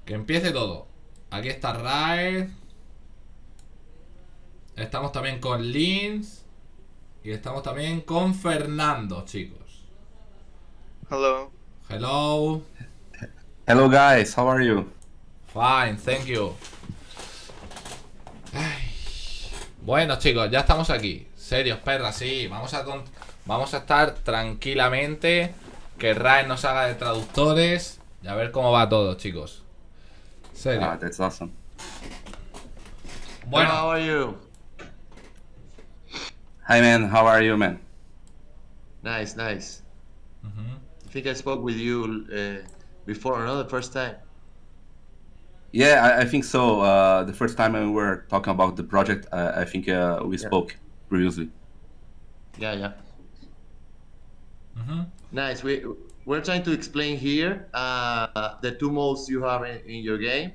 Que empiece todo. Aquí está Raed. Estamos también con Lins. Y estamos también con Fernando, chicos. Hello. Hello. Hello guys, how are you? Fine, thank you. Bueno, chicos, ya estamos aquí. Serios, perras, sí. Vamos a estar tranquilamente. Que Raed nos haga de traductores. Y a ver cómo va todo, chicos. Serio. That's awesome. Hello, Bueno, how are you? Hi man, how are you man? Nice, nice. I think I spoke with you before, no? The first time. Yeah, I think so. The first time we were talking about the project, I think we spoke previously. Yeah, yeah. Nice. We're trying to explain here the two modes you have in your game.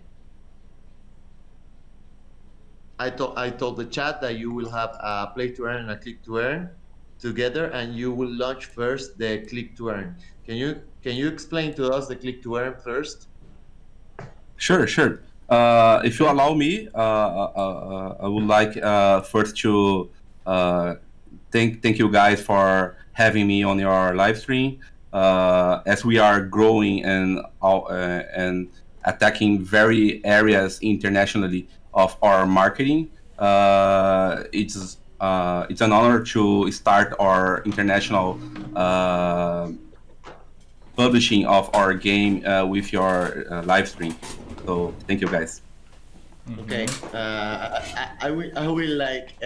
I told the chat that you will have a play to earn and a click to earn together, and you will launch first the click to earn. Can you explain to us the click to earn first? Sure, sure. If you allow me, I would like first to thank you guys for having me on your live stream. As we are growing and attacking very areas internationally of our marketing, it's an honor to start our international publishing of our game with your live stream. So thank you guys. Okay. I will like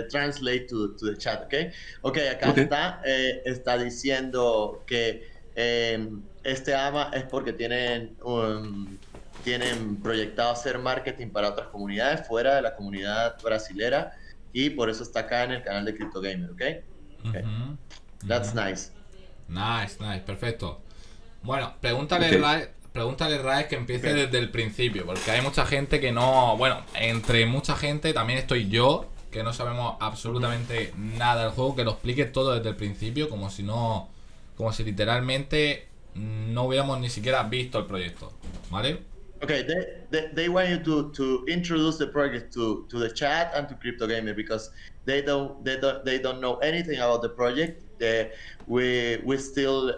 translate to the chat, okay? Okay, acá Okay. está diciendo que este AMA es porque tienen proyectado hacer marketing para otras comunidades fuera de la comunidad brasilera y por eso está acá en el canal de Crypto Gamer, okay? Okay. That's nice. nice, perfecto. Bueno, Ok. pregúntale Raed que empiece desde el principio, porque hay mucha gente que no. Bueno, entre mucha gente también estoy yo, que no sabemos absolutamente nada del juego, que lo explique todo desde el principio, como si no. Como si literalmente no hubiéramos ni siquiera visto el proyecto, ¿vale? Okay, they want you to introduce the project to the chat and to Crypto Gamer because they don't know anything about the project. We still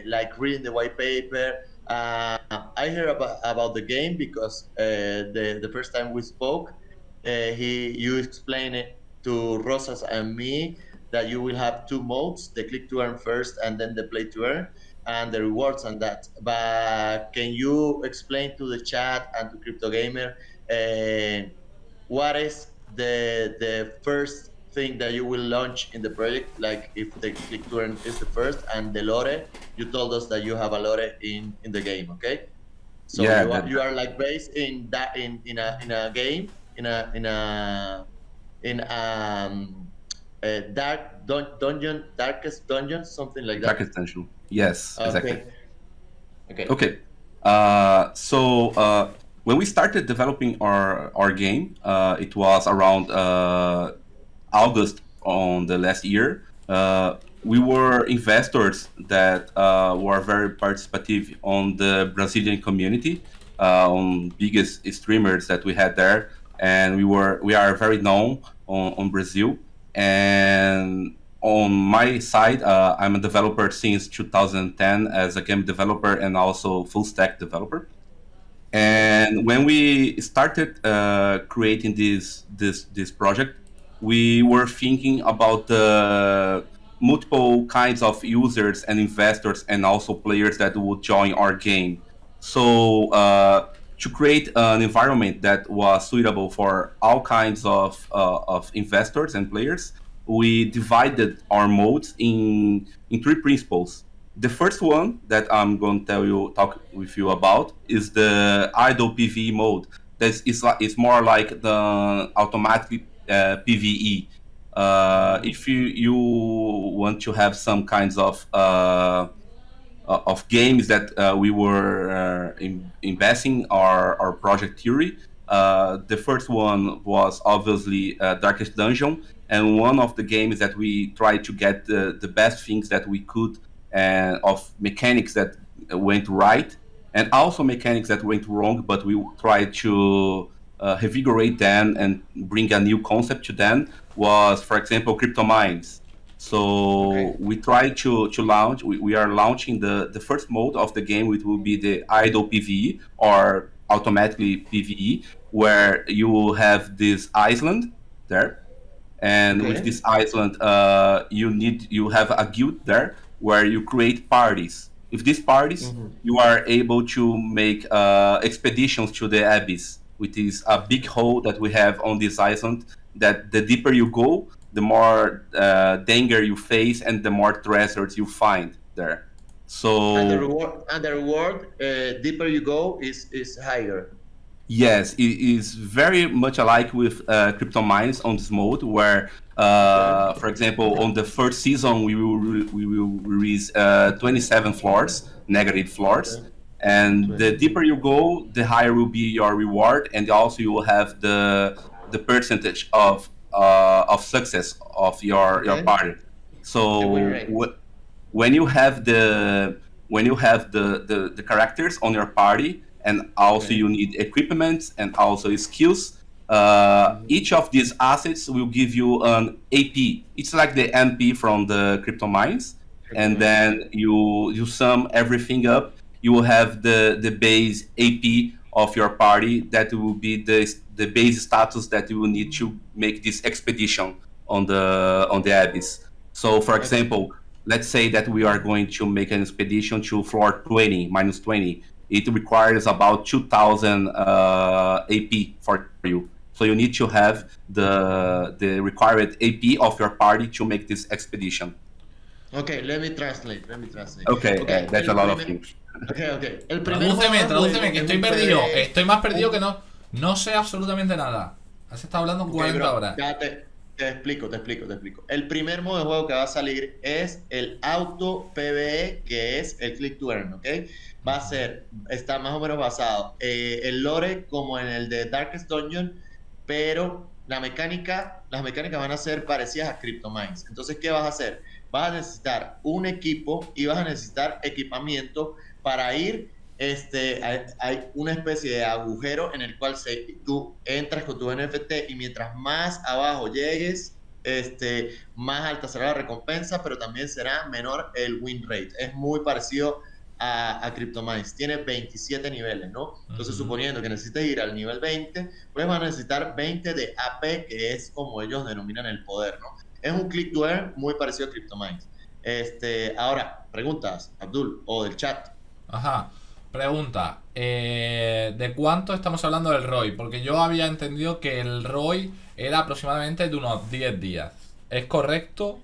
like reading the white paper. I heard about the game because the first time we spoke, you explained it to Rosas and me that you will have two modes: the click to earn first, and then the play to earn and the rewards on that. But can you explain to the chat and to Crypto Gamer what is the first thing that you will launch in the project? Like if the click to earn is the first and the lore, you told us that you have a lore in the game, okay? So Yeah, you are like based in that in a game in darkest dungeon, something like Dark that. Extension. Yes, exactly. Okay. Okay. When we started developing our game, it was around August on the last year. We were investors that were very participative on the Brazilian community, on biggest streamers that we had there, and we are very known on Brazil. And on my side, I'm a developer since 2010 as a game developer and also full stack developer. And when we started creating this project, we were thinking about the multiple kinds of users and investors and also players that would join our game. So to create an environment that was suitable for all kinds of investors and players, we divided our modes in three principles. The first one that I'm going to talk with you about is the idle PvE mode. It's more like the automatic PvE. If you want to have some kinds of games that we were investing our project theory. The first one was obviously Darkest Dungeon, and one of the games that we tried to get the best things that we could and of mechanics that went right. and also mechanics that went wrong, but we tried to revigorate them and bring a new concept to them. Was, for example, crypto mines. So we try to launch. We are launching the first mode of the game, which will be the idle PVE or automatically PVE, where you will have this island there, and with this island, you have a guild there where you create parties. With these parties, you are able to make expeditions to the abyss, which is a big hole that we have on this island. That the deeper you go, the more danger you face and the more treasures you find there. So And the reward, deeper you go, is higher. yes, it is very much alike with crypto mines on this mode, where, for example, on the first season we will release 27 floors, negative floors, and the deeper you go, the higher will be your reward, and also you will have the percentage of success of your party. So when you have the characters on your party, and also you need equipment and also skills, each of these assets will give you an AP. It's like the MP from the crypto mines, and then you sum everything up, you will have the base AP of your party. That will be the base status that you will need to make this expedition on the abyss. So, for example, let's say that we are going to make an expedition to floor 20, minus 20. It requires about 2,000 AP for you. So you need to have the required AP of your party to make this expedition. Okay, let me translate. Okay, that's a lot of things. Okay. Tradúceme, que estoy perdido. Estoy más perdido que no sé absolutamente nada. Has estado hablando 40 horas. Ya te explico. El primer modo de juego que va a salir es el auto PvE, que es el Click to Earn, ¿ok? Está más o menos basado el lore como en el de Darkest Dungeon, pero las mecánicas van a ser parecidas a CryptoMines. Entonces, ¿qué vas a hacer? Vas a necesitar un equipo y vas a necesitar equipamiento para ir. Hay una especie de agujero en el cual tú entras con tu NFT, y mientras más abajo llegues, más alta será la recompensa, pero también será menor el win rate. Es muy parecido a CryptoMines. Tiene 27 niveles, ¿no? Entonces, suponiendo que necesites ir al nivel 20, pues vas a necesitar 20 de AP, que es como ellos denominan el poder, ¿no? Es un click to earn muy parecido a CryptoMines. Ahora, preguntas, Abdul, o del chat. Ajá. Pregunta, ¿de cuánto estamos hablando del ROI? Porque yo había entendido que el ROI era aproximadamente de unos 10 días. ¿Es correcto?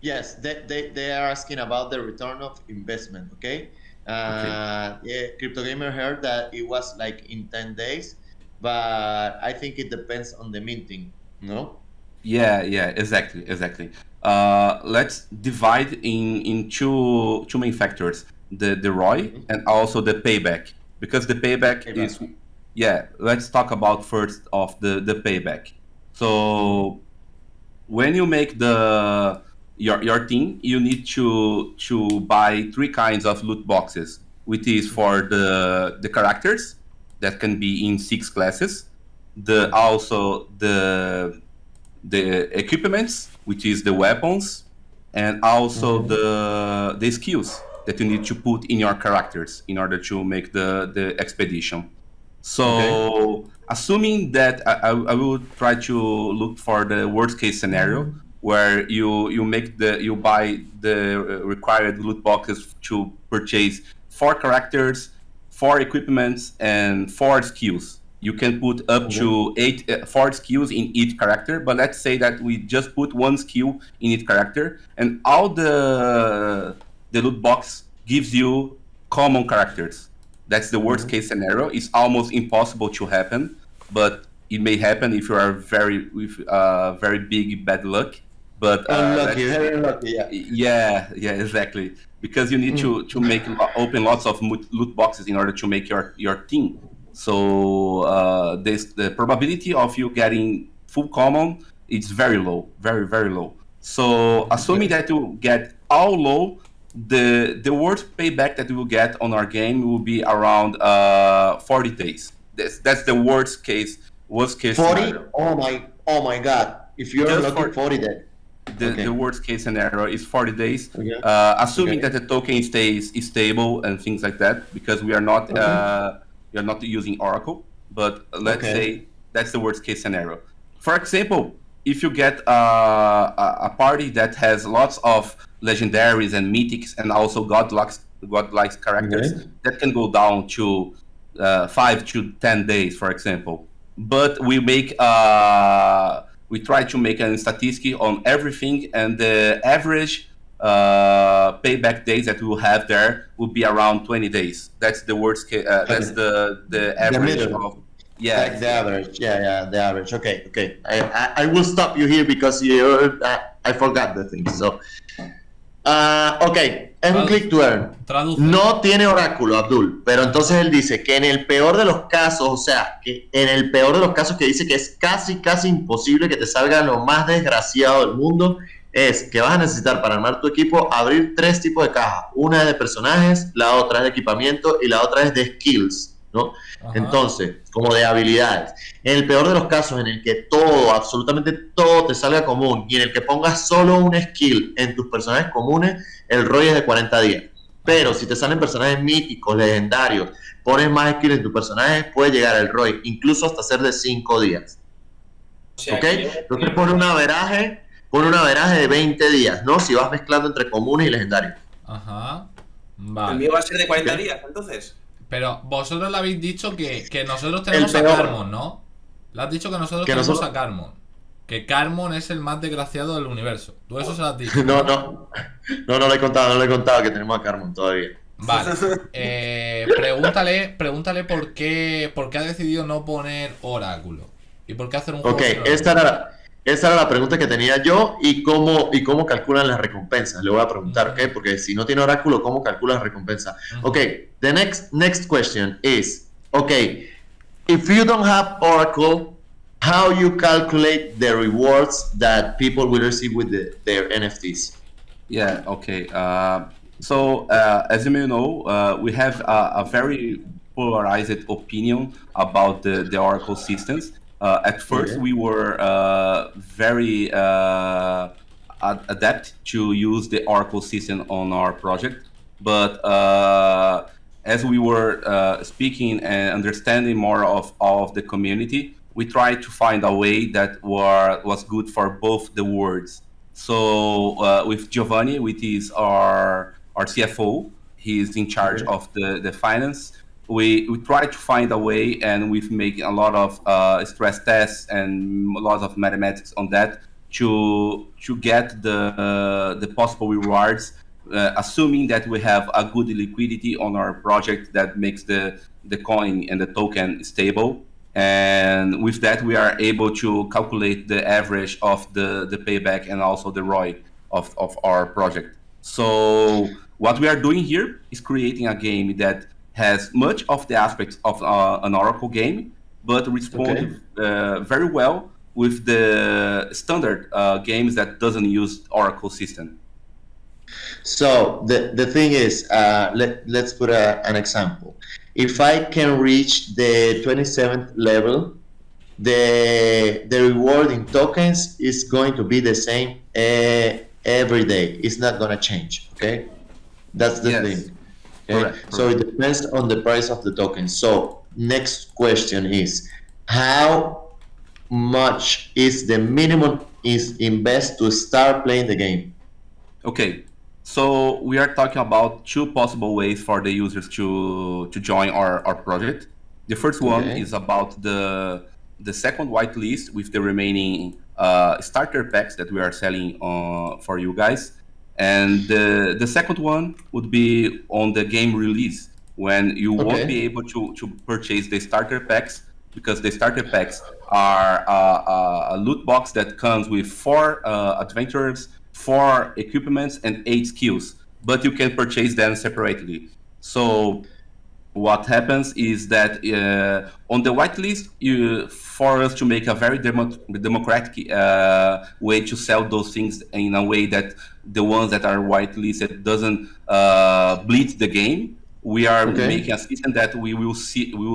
Yes, they are asking about the return of investment, okay? Yeah, CryptoGamer heard that it was like in 10 days, but I think it depends on the minting, no? Yeah, exactly. Let's divide in two main factors: the ROI and also the payback. Because the payback is, let's talk about first of the payback. So when you make your team, you need to buy 3 kinds of loot boxes, which is for the characters that can be in 6 classes, also the equipments, which is the weapons, and also the skills that you need to put in your characters in order to make the expedition. So assuming that I will try to look for the worst case scenario, where you buy the required loot boxes to purchase 4 characters, 4 equipments, and 4 skills. You can put up to 4 skills in each character, but let's say that we just put 1 skill in each character, and all the loot box gives you common characters. That's the worst case scenario. It's almost impossible to happen, but it may happen if you are very big bad luck. But very unlucky, yeah, exactly. Because you need to open lots of loot boxes in order to make your team. So the probability of you getting full common is very low, very low. So assuming that you get all low, the worst payback that we will get on our game will be around 40 days. That's the worst case 40? scenario. Oh my God. If you're Just unlucky, for- 40 then. Okay. The worst case scenario is 40 days, Okay. assuming Okay. that the token stays stable and things like that, because we are not using Oracle. But let's Okay. say that's the worst case scenario. For example, if you get a party that has lots of legendaries and mythics and also godlike characters, Okay. that can go down to 5 to 10 days, for example. But we try to make a statistic on everything, and the average payback days that we will have there will be around 20 days. That's the worst case. That's the average middle. of. Yeah. Like the average. Yeah, the average. Okay. I will stop you here because I forgot the thing. So, ok, es un click to earn. Traduce. No tiene oráculo, Abdul, pero entonces él dice que en el peor de los casos, o sea, que en el peor de los casos que dice que es casi imposible que te salga lo más desgraciado del mundo, es que vas a necesitar para armar tu equipo abrir 3 tipos de cajas. Una es de personajes, la otra es de equipamiento y la otra es de skills, ¿no? Ajá. Entonces, como de habilidades. En el peor de los casos, en el que todo, absolutamente todo te salga común y en el que pongas solo un skill en tus personajes comunes, el ROI es de 40 días. Pero si te salen personajes míticos, legendarios, pones más skills en tus personajes, puede llegar el ROI incluso hasta ser de 5 días. O sea, ¿Ok? que- Entonces pone un averaje de 20 días, ¿no? Si vas mezclando entre comunes y legendarios. Ajá. El Vale. mío va a ser de 40 Ok. días, entonces. Pero vosotros le habéis dicho que nosotros tenemos a peor. Carmon, ¿no? Le has dicho que nosotros Que tenemos nosotros- a Carmon. Que Carmon es el más desgraciado del universo. Tú eso se lo has dicho. No le he contado que tenemos a Carmen todavía. Vale. Pregúntale por qué ha decidido no poner oráculo. ¿Y por qué hacer un juego? Ok, sin esa era la pregunta que tenía yo y cómo calculan las recompensas. Le voy a preguntar, ¿ok? Porque si no tiene oráculo, ¿cómo calculan las recompensas? Ujú. Ok, the next question is, okay, if you don't have oracle, how you calculate the rewards that people will receive with their NFTs? Yeah, okay. As you may know, we have a very polarized opinion about the Oracle systems. At first, Okay. we were very adept to use the Oracle system on our project, but as we were speaking and understanding more of all of the community, we tried to find a way that was good for both the worlds. So with Giovanni, which is our CFO, he's in charge Okay. of the finance. We try to find a way, and we've made a lot of stress tests and a lot of mathematics on that to get the possible rewards, assuming that we have a good liquidity on our project that makes the coin and the token stable. And with that, we are able to calculate the average of the payback and also the ROI of our project. So what we are doing here is creating a game that has much of the aspects of an Oracle game, but responds very well with the standard games that doesn't use Oracle system. So the thing is, let's put an example. If I can reach the 27th level, the reward in tokens is going to be the same every day. It's not going to change. Okay, that's the Yes. thing. Okay? Correct. So it depends on the price of the token. So next question is, how much is the minimum is invest to start playing the game? Okay, so we are talking about two possible ways for the users to join our project. The first one Okay. is about the second whitelist with the remaining starter packs that we are selling for you guys. And the second one would be on the game release, when you Okay. won't be able to purchase the starter packs, because the starter packs are a loot box that comes with 4 adventurers, 4 equipments, and 8 skills, but you can purchase them separately. So what happens is that on the whitelist, for us to make a very democratic way to sell those things in a way that the ones that are whitelisted doesn't bleed the game. We are making a system that we will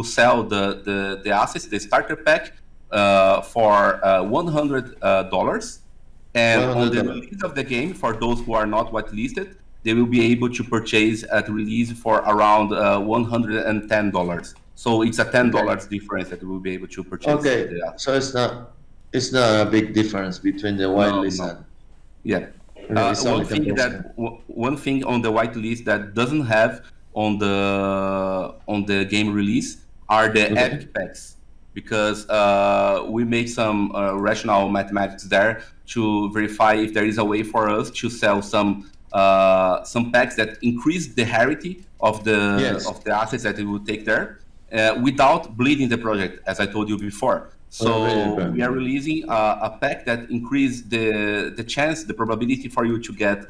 sell the assets, the starter pack, for $100, and on the release of the game, for those who are not whitelisted, they will be able to purchase at release for around $110. So it's a $10 difference that we will be able to purchase. Okay, so it's not a big difference between the whitelist and yeah. One thing on the whitelist that doesn't have on the game release are the epic packs, because we made some rational mathematics there to verify if there is a way for us to sell some packs that increase the rarity of the assets that we will take there without bleeding the project, as I told you before. So we are releasing a pack that increases the chance, the probability for you to get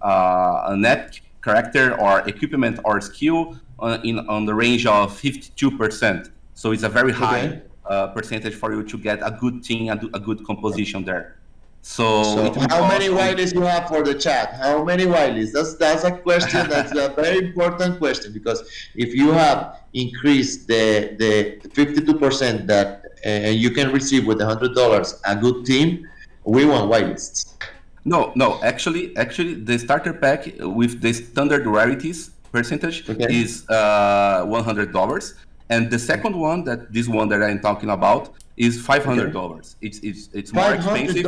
an epic character or equipment or skill on the range of 52%. So it's a very high percentage for you to get a good thing, a good composition there. So how many whitelists you have for the chat? How many whitelists? That's a question. That's a very important question, because if you have increased the 52% that you can receive with $100 a good team, we want whitelists. No. Actually, the starter pack with the standard rarities percentage is $100, and the second one, this one that I'm talking about, is $500. It's more expensive.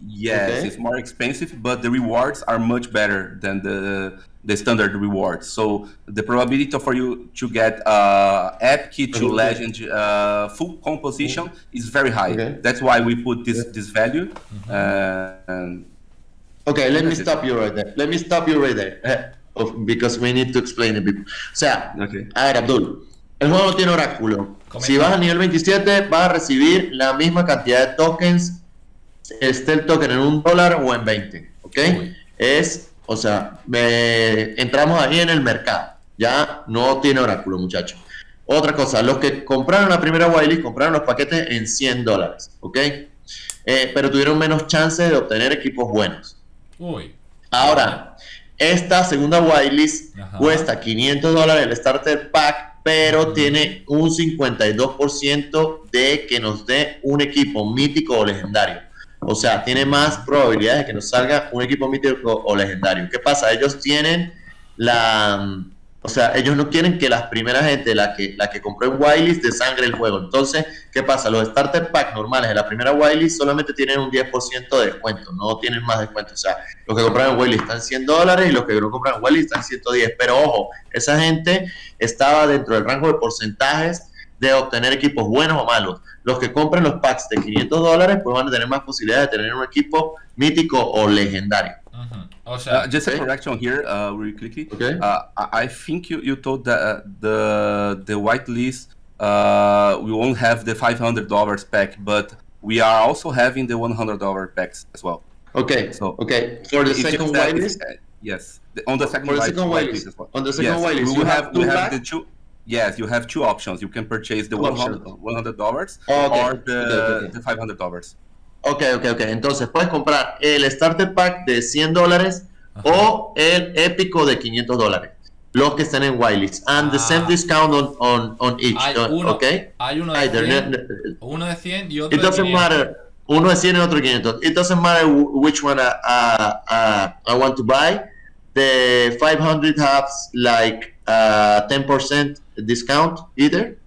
Yes, it's more expensive, but the rewards are much better than the standard rewards. So the probability for you to get epic to legend full composition is very high. That's why we put this value. Okay, let me stop you right there. Because we need to explain a bit. O sea, a ver, Abdul, el juego no tiene oráculo. Si vas al nivel 27, vas a recibir la misma cantidad de tokens, esté el token en $1 o en 20, ¿ok? O sea, entramos ahí en el mercado. Ya no tiene oráculo, muchachos. Otra cosa, los que compraron la primera whitelist compraron los paquetes en $100, ¿ok? Pero tuvieron menos chances de obtener equipos buenos. Ahora, esta segunda whitelist cuesta $500 el starter pack, pero tiene un 52% de que nos dé un equipo mítico o legendario. O sea, tiene más probabilidades de que nos salga un equipo mítico o legendario. ¿Qué pasa? Ellos tienen ellos no quieren que las primeras gente, la que compró en whitelist, desangre el juego. Entonces, ¿qué pasa? Los starter pack normales de la primera whitelist solamente tienen un 10% de descuento, no tienen más descuento. O sea, los que compraron en whitelist están $100 y los que no compraron en whitelist están 110. Pero ojo, esa gente estaba dentro del rango de porcentajes de obtener equipos buenos o malos. Los que compren los packs de $500 pues van a tener más posibilidades de tener un equipo mítico o legendario. Just a correction here, really quickly. I think you told that the whitelist we won't have the $500 pack, but we are also having the $100 packs as well. For the second whitelist, yes. On the second whitelist as well. On the second whitelist, we have the two. Yes, you have two options. You can purchase the $100 or the $500. Ok. Entonces puedes comprar el starter pack de $100 o el épico de $500. Los que están en whitelist. And the same discount on each. Hay uno de 100 y otro It doesn't de 500. matter. Uno de 100 y otro de 500. It doesn't matter which one I want to buy. The 500 has like 10% discount either.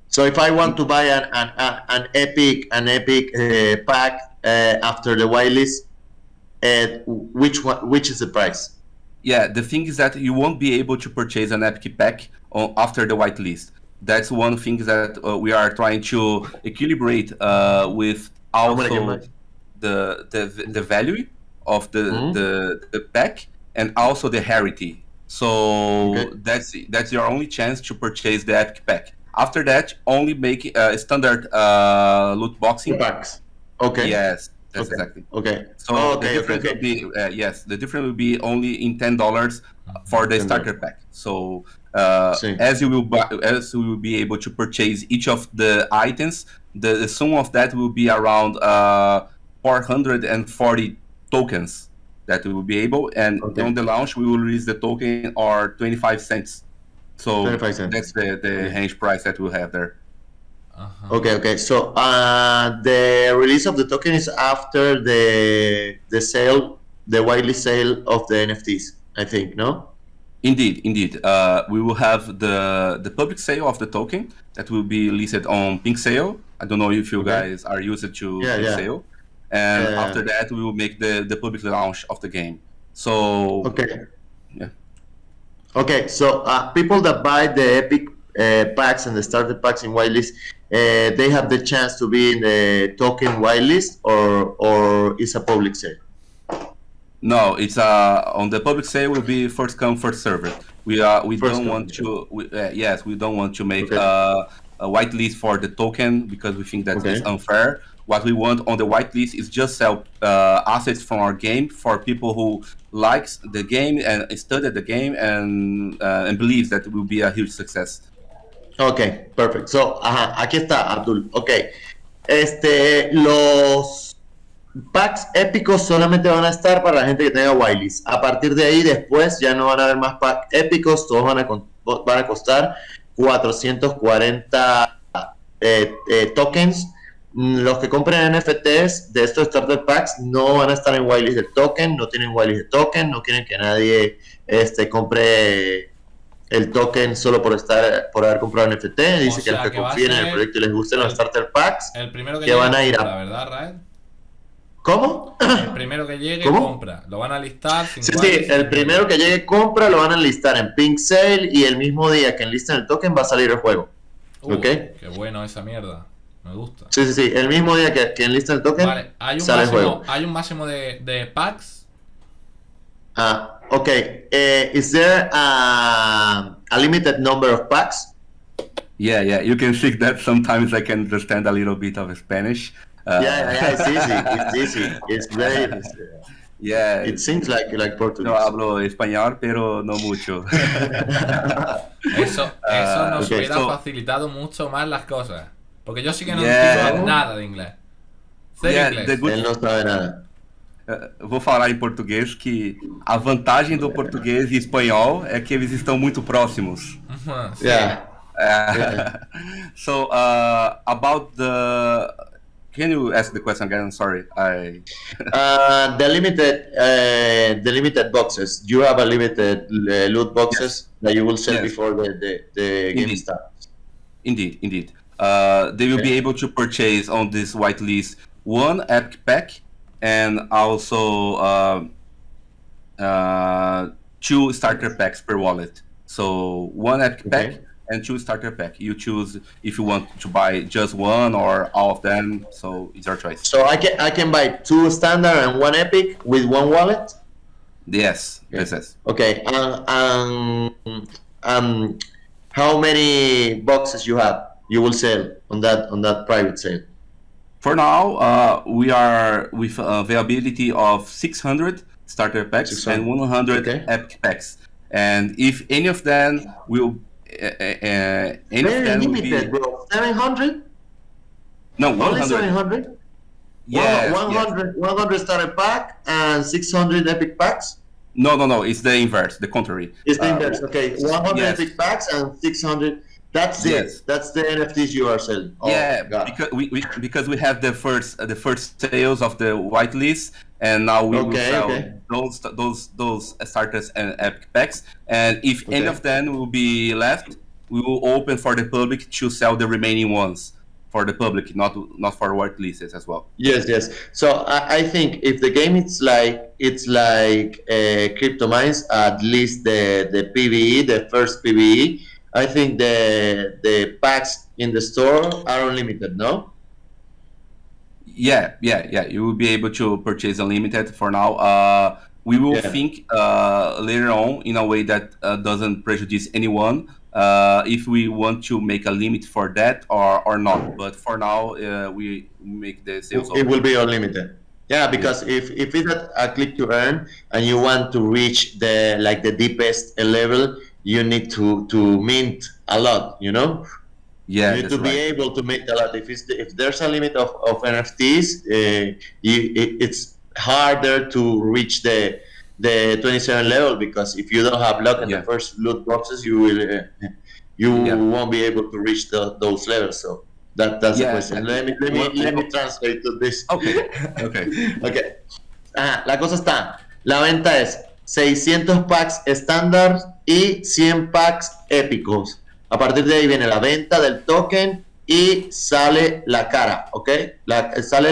So if I want to buy an epic pack after the whitelist, which is the price? Yeah, the thing is that you won't be able to purchase an epic pack after the whitelist. That's one thing that we are trying to equilibrate with also the value of the pack and also the rarity. So that's your only chance to purchase the epic pack. After that, only make standard loot boxing packs. Yes, That's Okay. exactly. Okay. So Oh, the okay, difference okay, will be yes, the difference will be only in $10 for the $10. starter pack. So Sí. as you will be able to purchase each of the items, the sum of that will be around 440 tokens that we will be able. And Okay. on the launch, we will release the token or 25 cents. So 25 cents. that's the Okay. range price that we'll have there. Ajá. Okay, okay. So the release of the token is after the sale, the widely sale of the NFTs, I think, no? Indeed, indeed. We will have the public sale of the token that will be listed on Pink Sale. I don't know if you Okay. guys are used to Yeah, Pink yeah. Sale. And Yeah. after that, we will make the public launch of the game. So, Okay. yeah. Okay, so people that buy the Epic packs and the starter packs in whitelist, they have the chance to be in the token whitelist, or it's a public sale. No, it's on the public sale will be first come first served. We First don't come, want to yes, we don't want to make Okay. a whitelist for the token because we think that Okay. is unfair. What we want on the whitelist is just sell assets from our game for people who likes the game and study the game and believes that it will be a huge success. Ok, perfecto. So, aquí está, Abdul. Ok. Los packs épicos solamente van a estar para la gente que tenga whitelist. A partir de ahí, después ya no van a haber más packs épicos, todos van a costar 440 tokens. Los que compren NFTs de estos starter packs no van a estar en whitelist del token, no tienen whitelist de token, no quieren que nadie compre el token solo por haber comprado NFT. Dice que los que confíen en el proyecto y les gusten los starter packs, El primero que que llegue van a ir compra, a... ¿verdad, Raed? ¿Cómo? El primero que llegue ¿Cómo? compra. Lo van a listar sin Sí, whitelist, el sin primero que llegue compra, lo van a enlistar en Pink Sale y el mismo día que enlisten el token va a salir el juego. ¿Ok? Qué bueno esa mierda. Me gusta. Sí. El mismo día que enlisten el token, Vale, sale el juego. hay un máximo de packs. Ok. Is there a limited number of packs? Yeah, you can see that sometimes I can understand a little bit of Spanish. Yeah, it's easy. It's very... Yeah. It seems like Portuguese. No hablo español, pero no mucho. Eso nos okay, hubiera so- facilitado mucho más las cosas. Porque yo sí que no Yeah. entiendo nada de inglés. Sé Yeah, inglés. the good- Él no sabe nada. Vou falar em português que a vantagem do português e espanhol é que eles estão muito próximos. Sí. Yeah. So about the, can you ask the question again? Sorry, The limited boxes. You have a limited loot boxes that you will sell Yes. before the game Indeed. starts. Indeed. They will be able to purchase on this whitelist one epic pack and also two starter packs per wallet. So one epic Okay. pack and two starter pack. You choose if you want to buy just one or all of them. So it's your choice. So I can buy two standard and one epic with one wallet. Yes, yes. Okay. How many boxes you will sell on that private sale? For now, we are with availability of 600 starter packs 600. and 100 Okay. epic packs. And if any of them will, any of Very them will limited, be, bro. 700? no, Only 100. 700? Yes, 100 starter pack and 600 epic packs? No, it's the inverse, the contrary. It's the inverse. Okay, 100 yes. epic packs and 600. That's Yes. it. That's the NFTs you are selling. Oh, Yeah, God. because we have the first sales of the whitelist, and now we will Okay, sell okay. those starters and epic packs. And if any Okay. of them will be left, we will open for the public to sell the remaining ones for the public, not for whitelists as well. Yes. So I think if the game it's like Crypto Mines, at least the PVE, the first PVE, I think the packs in the store are unlimited. No. Yeah. You will be able to purchase unlimited for now. We will Yeah. think later on in a way that doesn't prejudice anyone. If we want to make a limit for that or not, but for now we make the sales. It will be unlimited. Yeah, because if it's a click to earn and you want to reach the deepest level, you need to mint a lot, you know. Yeah, You need that's to be right. able to mint a lot. If there's a limit of NFTs, it's harder to reach the 27 level, because if you don't have luck in Yeah. the first loot boxes, you Yeah. won't be able to reach those levels. So that's the Yeah. question. Let me translate to this. Okay. Okay. Okay. Ajá, la cosa está, la venta es 600 packs estándar y 100 packs épicos. A partir de ahí viene la venta del token y sale la cara, ¿ok? Sale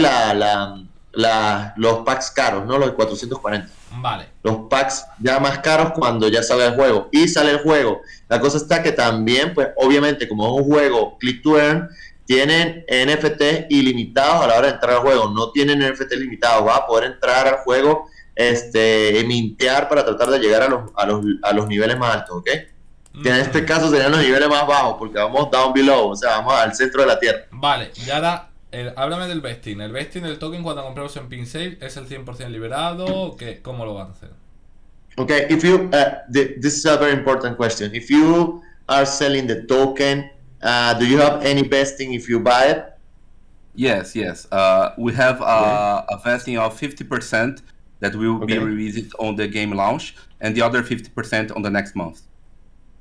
los packs caros, ¿no? Los de 440. Vale. Los packs ya más caros cuando ya salga el juego. Y sale el juego. La cosa está que también, pues obviamente, como es un juego click to earn, tienen NFT ilimitados a la hora de entrar al juego. No tienen NFT limitados. Va a poder entrar al juego, mintear para tratar de llegar a los niveles más altos, ¿ok? Que en este caso serían los niveles más bajos, porque vamos down below, o sea, vamos al centro de la tierra. Vale, y ahora háblame del vesting. El vesting del token cuando compramos en PinSafe es el 100% liberado. ¿Cómo lo van a hacer? Okay, if you this is a very important question. If you are selling the token, do you have any vesting if you buy it? Yes, yes. We have a vesting of 50% that will be released on the game launch, and the other 50% on the next month.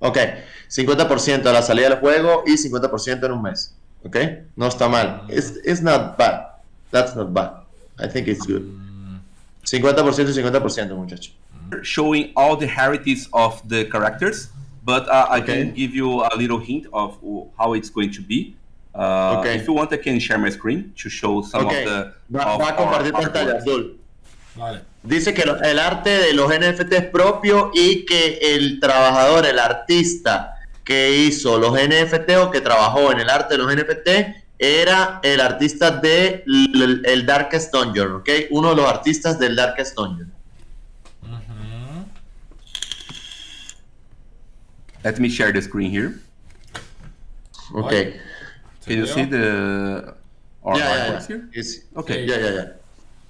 Ok, 50% a la salida del juego y 50% en un mes. Ok, no está mal. It's not bad. That's not bad. I think it's good. 50% y 50%, muchacho. Showing all the heritage of the characters, but I can give you a little hint of how it's going to be. If you want, I can share my screen to show some of the. Va a compartir pantalla, Abdul. Vale. Dice que el arte de los NFT es propio y que el trabajador, el artista que hizo los NFT o que trabajó en el arte de los NFT era el artista de el Darkest Dungeon, ¿ok? Uno de los artistas del Darkest Dungeon. Let me share the screen here. Okay. Can you see the artworks here? Okay. Yeah.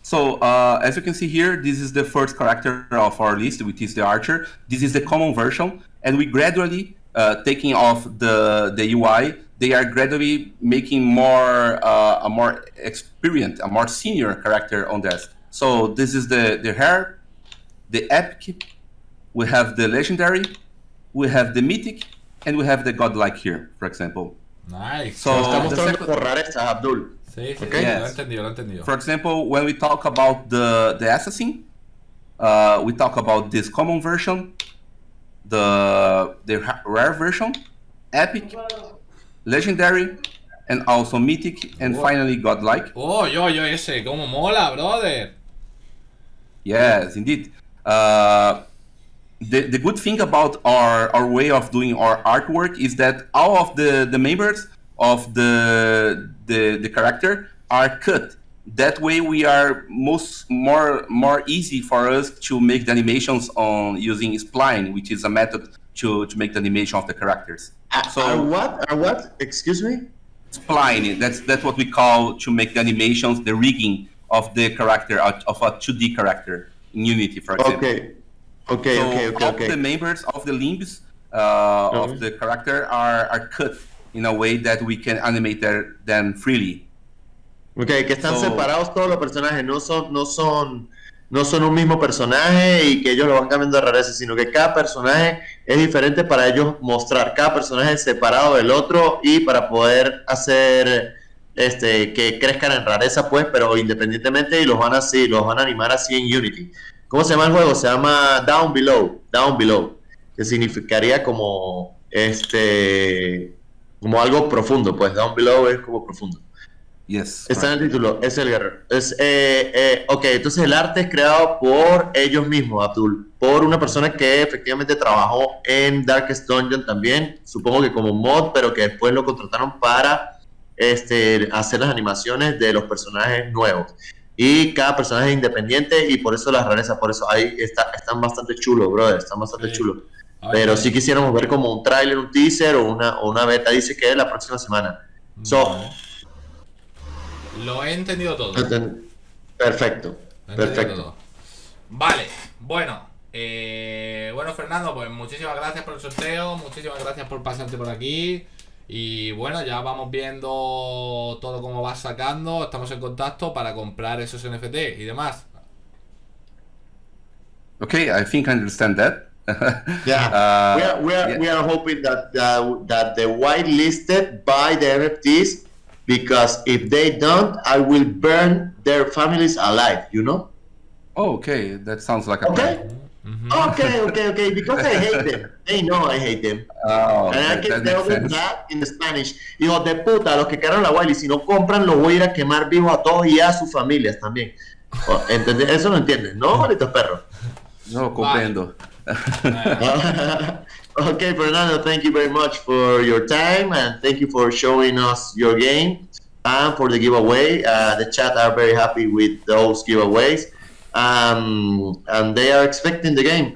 So as you can see here, this is the first character of our list, which is the Archer. This is the common version, and we gradually taking off the UI. They are gradually making a more experienced, a more senior character on this. So this is the hair, the epic. We have the legendary, we have the mythic, and we have the godlike here, for example. Nice. So estamos mostrando por rarezas, Abdul. Sí, Okay. Yes. Lo he entendido. For example, when we talk about the assassin, we talk about this common version, the rare version, epic, legendary, and also mythic, and finally godlike. Oh, yo, ese, cómo mola, brother. Yes, indeed. The good thing about our way of doing our artwork is that all of the members of the character are cut. That way we are more easy for us to make the animations on using spline, which is a method to make the animation of the characters. Are what? Excuse me? Spline, that's what we call to make the animations, the rigging of the character, of a 2D character in Unity, for example. Okay. All the members of the limbs of the character are cut in a way that we can animate them freely. Okay, que están separados todos los personajes, no son un mismo personaje y que ellos lo van cambiando de rareza, sino que cada personaje es diferente para ellos mostrar, cada personaje es separado del otro y para poder hacer que crezcan en rareza, pues, pero independientemente, y los van a animar así en Unity. ¿Cómo se llama el juego? Se llama Down Below, que significaría como como algo profundo, pues Down Below es como profundo. Yes. Está en el título, es el guerrero. Entonces el arte es creado por ellos mismos, Abdul, por una persona que efectivamente trabajó en Darkest Dungeon también, supongo que como mod, pero que después lo contrataron para hacer las animaciones de los personajes nuevos. Y cada personaje es independiente y por eso las rarezas, por eso ahí están bastante chulos, brother, están bastante chulos. Pero sí quisiéramos ver como un tráiler, un teaser o una beta, dice que es la próxima semana. Lo he entendido todo. Perfecto. Lo he entendido Perfecto. todo. Vale, bueno. Bueno, Fernando, pues muchísimas gracias por el sorteo. Muchísimas gracias por pasarte por aquí. Y bueno, ya vamos viendo todo cómo vas sacando. Estamos en contacto para comprar esos NFT y demás. Okay, I think I understand that. Yeah, Yeah. we are hoping that that the whitelisted buy the NFTs, because if they don't, I will burn their families alive. You know? Oh, okay, that sounds like a Okay. plan. Okay. Because I hate them. They know I hate them. Oh, And I that can makes tell them sense. that in Spanish. Hijos de puta, los que quedaron la Wiley, si no compran, los voy a ir a quemar vivos a todos y a sus familias también. ¿Entendés? Eso no entienden, ¿no, malditos perros? No, comprendo. Okay, Fernando, thank you very much for your time, and thank you for showing us your game and for the giveaway. The chat are very happy with those giveaways, and they are expecting the game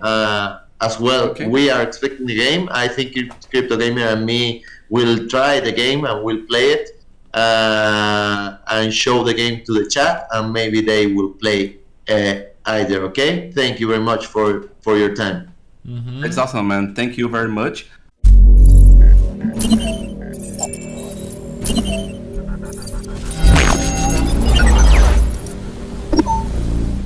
as well. Okay. We are expecting the game. I think Crypto Gamer and me will try the game and we'll play it and show the game to the chat, and maybe they will play either. Okay, thank you very much for your time. It's awesome, man. Thank you very much.